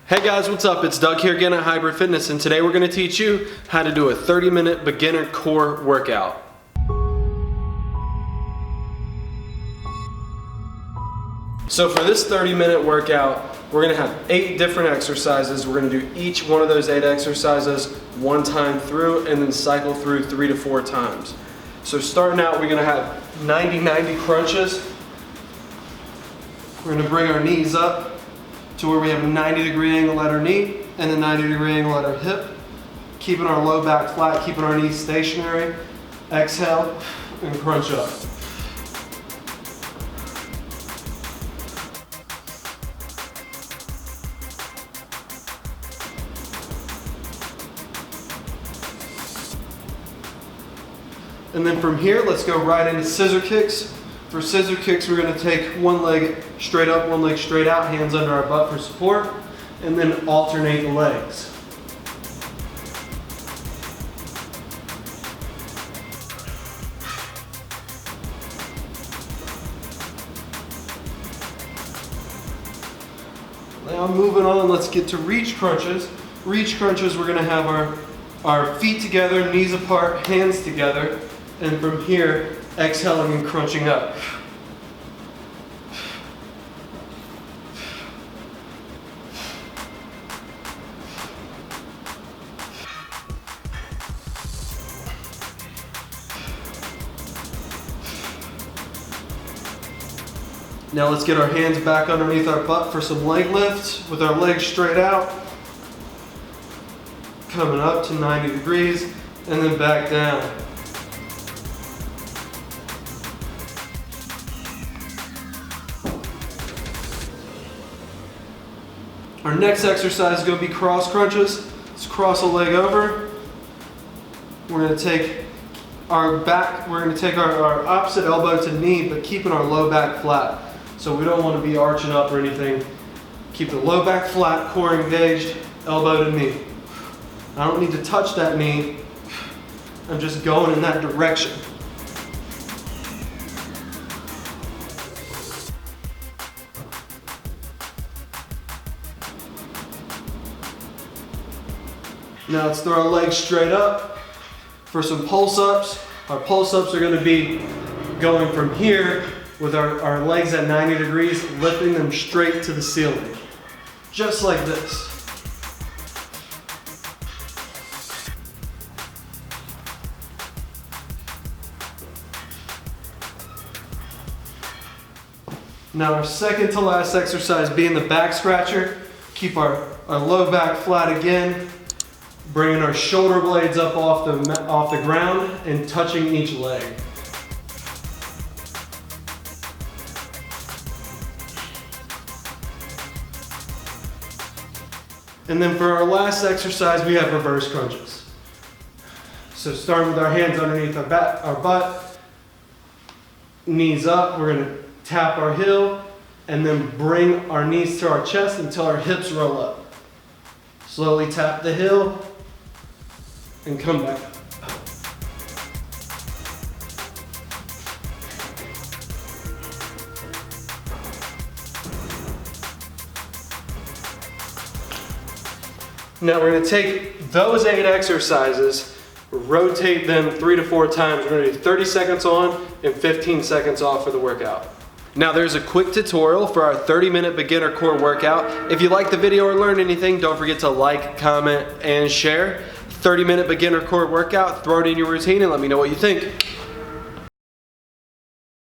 Hey guys, what's up? It's Doug here again at Hybrid Fitness, and today we're going to teach you how to do a 30-minute beginner core workout. So for this 30-minute workout, we're going to have 8 different exercises. We're going to do each one of those 8 exercises one time through and then cycle through 3 to 4 times. So starting out, we're going to have 90-90 crunches. We're going to bring our knees up to where we have a 90-degree angle at our knee and a 90-degree angle at our hip. Keeping our low back flat, keeping our knees stationary. Exhale and crunch up. And then from here, let's go right into scissor kicks. For scissor kicks, we're going to take one leg straight up, one leg straight out, hands under our butt for support, and then alternate the legs. Now moving on, let's get to reach crunches. Reach crunches, we're going to have our feet together, knees apart, hands together, and from here, exhaling and crunching up. Now let's get our hands back underneath our butt for some leg lifts with our legs straight out. Coming up to 90 degrees and then back down. Our next exercise is going to be cross crunches. Let's cross a leg over. We're going to take our opposite elbow to knee, but keeping our low back flat. So we don't want to be arching up or anything. Keep the low back flat, core engaged, elbow to knee. I don't need to touch that knee. I'm just going in that direction. Now let's throw our legs straight up for some pulse-ups. Our pulse-ups are going to be going from here with our legs at 90 degrees, lifting them straight to the ceiling. Just like this. Now our second to last exercise being the back scratcher. Keep our low back flat again. Bringing our shoulder blades up off the ground and touching each leg. And then for our last exercise, we have reverse crunches. So starting with our hands underneath our butt, knees up, we're going to tap our heel and then bring our knees to our chest until our hips roll up. Slowly tap the heel and come back up. Now we're going to take those 8 exercises, rotate them 3 to 4 times. We're going to do 30 seconds on and 15 seconds off for the workout. Now there's a quick tutorial for our 30-minute beginner core workout. If you liked the video or learned anything, don't forget to like, comment, and share. 30-minute beginner core workout, throw it in your routine and let me know what you think.